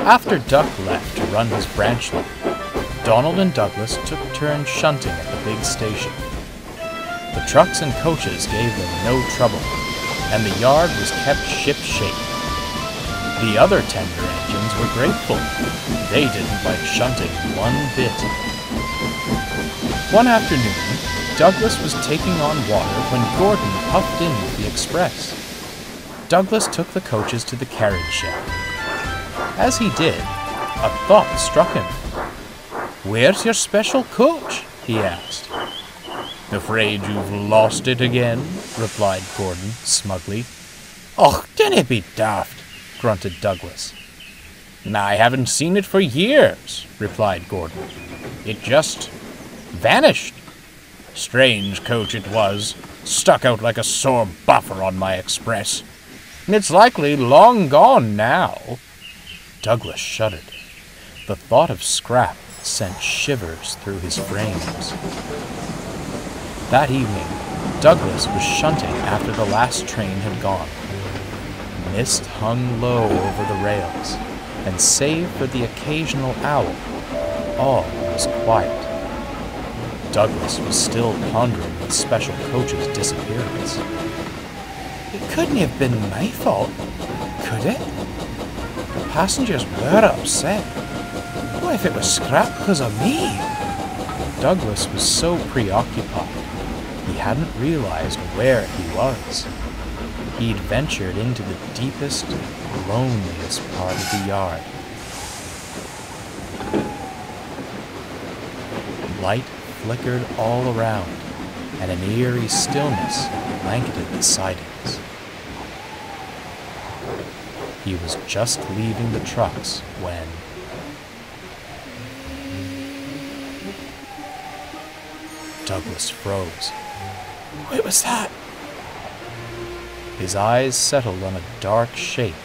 After Duck left to run his branch line, Donald and Douglas took turns shunting at the big station. The trucks and coaches gave them no trouble, and the yard was kept ship-shape. The other tender engines were grateful. They didn't like shunting one bit. One afternoon, Douglas was taking on water when Gordon puffed in with the express. Douglas took the coaches to the carriage shed. As he did, a thought struck him. "Where's your special coach?" he asked. "Afraid you've lost it again?" replied Gordon smugly. "Och, dinna be daft," grunted Douglas. "I haven't seen it for years," replied Gordon. "It just vanished. Strange coach it was, stuck out like a sore buffer on my express. It's likely long gone now." Douglas shuddered. The thought of scrap sent shivers through his frames. That evening, Douglas was shunting after the last train had gone. Mist hung low over the rails, and save for the occasional owl, all was quiet. Douglas was still pondering the special coach's disappearance. "It couldn't have been my fault, could it? The passengers were upset. What if it was scrap because of me?" Douglas was so preoccupied, he hadn't realized where he was. He'd ventured into the deepest, loneliest part of the yard. Light flickered all around, and an eerie stillness blanketed the sidings. He was just leaving the trucks when Douglas froze. "What was that?" His eyes settled on a dark shape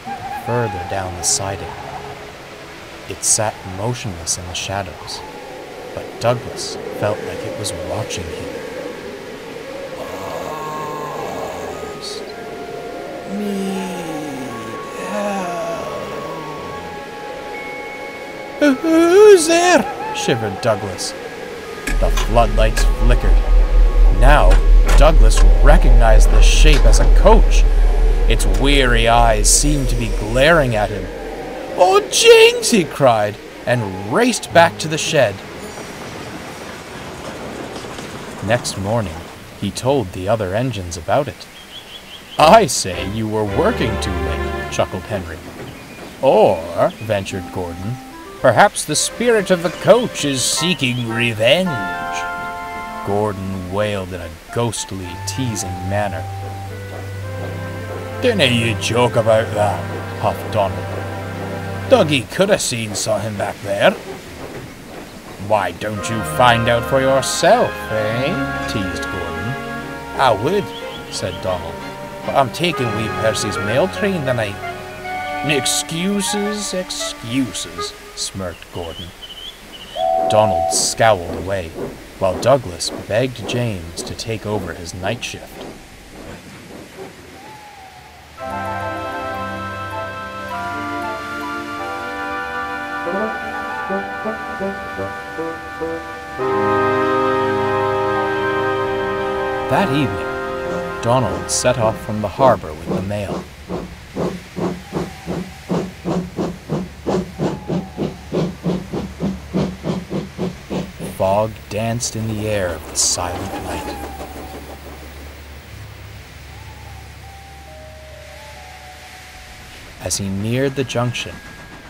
further down the siding. It sat motionless in the shadows, but Douglas felt like it was watching him. "Lost. Need help." "Who's there?" shivered Douglas. The floodlights flickered. Now, Douglas recognized the shape as a coach. Its weary eyes seemed to be glaring at him. "Oh, James!" he cried, and raced back to the shed. Next morning, he told the other engines about it. "I say you were working too late," chuckled Henry. "Or," ventured Gordon, "perhaps the spirit of the coach is seeking revenge." Gordon wailed in a ghostly, teasing manner. "Dinna you joke about that," huffed Donald. "Dougie could have seen something back there." "Why don't you find out for yourself, eh?" teased Gordon. "I would," said Donald, "but I'm taking wee Percy's mail train tonight." "Excuses, excuses," smirked Gordon. Donald scowled away, while Douglas begged James to take over his night shift. That evening, Donald set off from the harbor with the mail. Fog danced in the air of the silent night. As he neared the junction,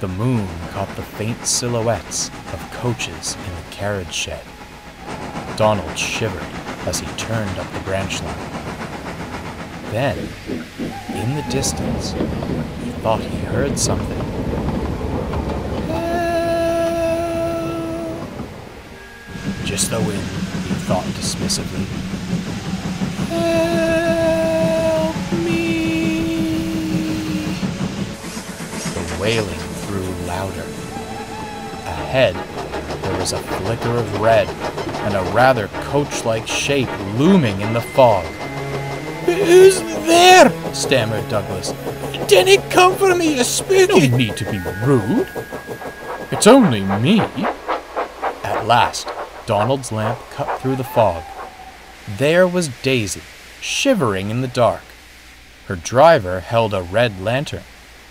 the moon caught the faint silhouettes of coaches in the carriage shed. Donald shivered as he turned up the branch line. Then, in the distance, he thought he heard something. Just the wind, he thought dismissively. Help me! The wailing grew louder. Ahead, there was a flicker of red and a rather coach-like shape looming in the fog. Who's there? Stammered Douglas. Didn't come for me, you spooky. No need to be rude. It's only me. At last, Donald's lamp cut through the fog. There was Daisy, shivering in the dark. Her driver held a red lantern.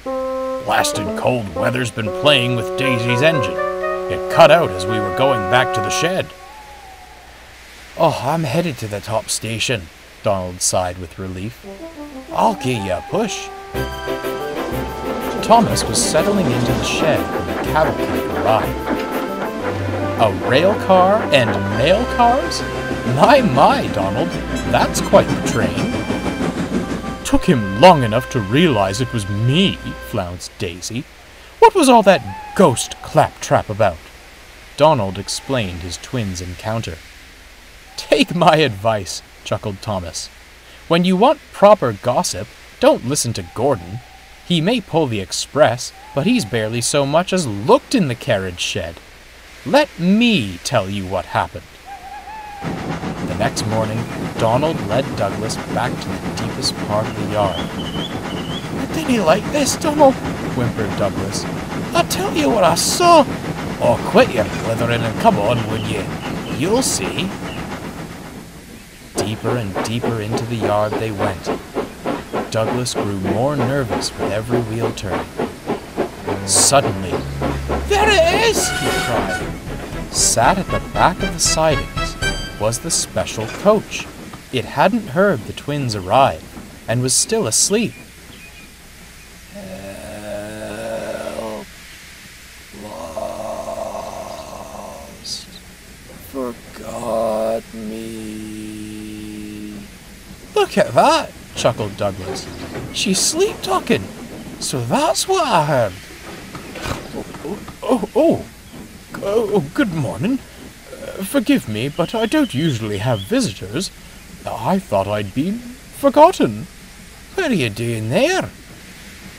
Blasted cold weather's been playing with Daisy's engine. It cut out as we were going back to the shed. Oh, I'm headed to the top station, Donald sighed with relief. I'll give you a push. Thomas was settling into the shed when the cavalcade arrived. A rail car and mail cars? My, Donald, that's quite the train. Took him long enough to realize it was me, flounced Daisy. What was all that ghost claptrap about? Donald explained his twins' encounter. Take my advice, chuckled Thomas. When you want proper gossip, don't listen to Gordon. He may pull the express, but he's barely so much as looked in the carriage shed. Let me tell you what happened. The next morning, Donald led Douglas back to the deepest part of the yard. Didn't you like this, Donald? Whimpered Douglas. I'll tell you what I saw. Oh, quit your blithering and come on, would you? You'll see. Deeper and deeper into the yard they went. Douglas grew more nervous with every wheel turn. Suddenly, there it is! He cried. Sat at the back of the sidings was the special coach. It hadn't heard the twins arrive and was still asleep. Help. Lost. Forgot me. Look at that, chuckled Douglas. She's sleep-talking. So that's what I heard. Oh, good morning. Forgive me, but I don't usually have visitors. I thought I'd been forgotten. What are you doing there?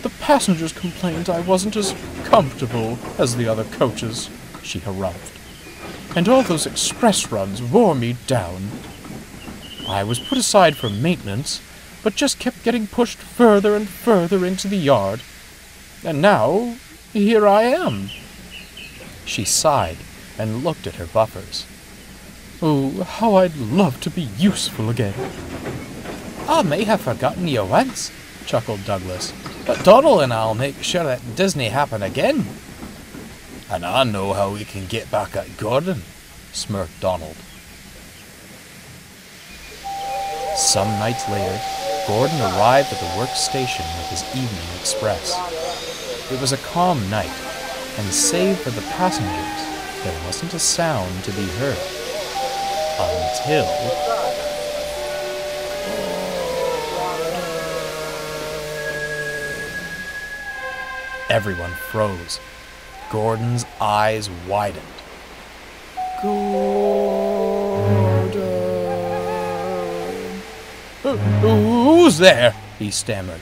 The passengers complained I wasn't as comfortable as the other coaches, she harumphed. And all those express runs wore me down. I was put aside for maintenance, but just kept getting pushed further and further into the yard. And now, here I am. She sighed and looked at her buffers. Oh, how I'd love to be useful again. I may have forgotten you once, chuckled Douglas, but Donald and I'll make sure that Disney happen again. And I know how we can get back at Gordon, smirked Donald. Some nights later, Gordon arrived at the workstation with his evening express. It was a calm night, and save for the passengers, there wasn't a sound to be heard. Until... Everyone froze. Gordon's eyes widened. Gordon. Who's there? He stammered.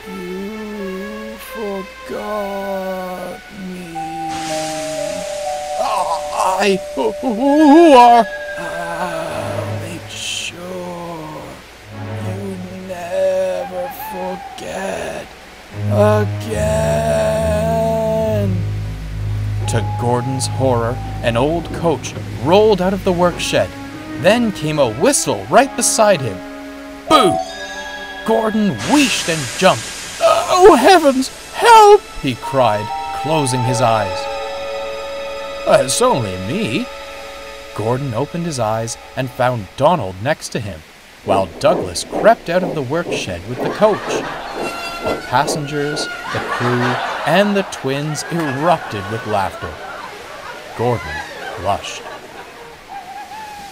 You forgot me. Who are? I'll make sure you never forget again. To Gordon's horror, an old coach rolled out of the work shed. Then came a whistle right beside him. Boo! Gordon wheeshed and jumped. Oh, heavens! Help! He cried, closing his eyes. It's only me. Gordon opened his eyes and found Donald next to him, while Douglas crept out of the work shed with the coach. The passengers, the crew, and the twins erupted with laughter. Gordon blushed.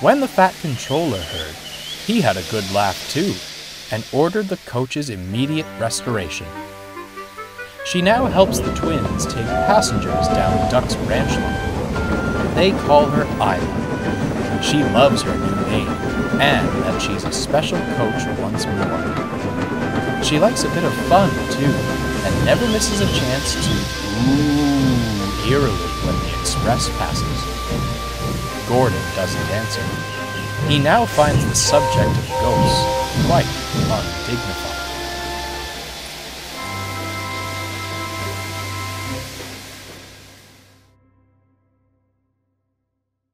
When the Fat Controller heard, he had a good laugh too, and ordered the coach's immediate restoration. She now helps the twins take passengers down Duck's ranch line. They call her Isla. She loves her new name, and that she's a special coach once more. She likes a bit of fun, too, and never misses a chance to ooh eerily when the express passes. Gordon doesn't answer. He now finds the subject of ghosts quite undignified.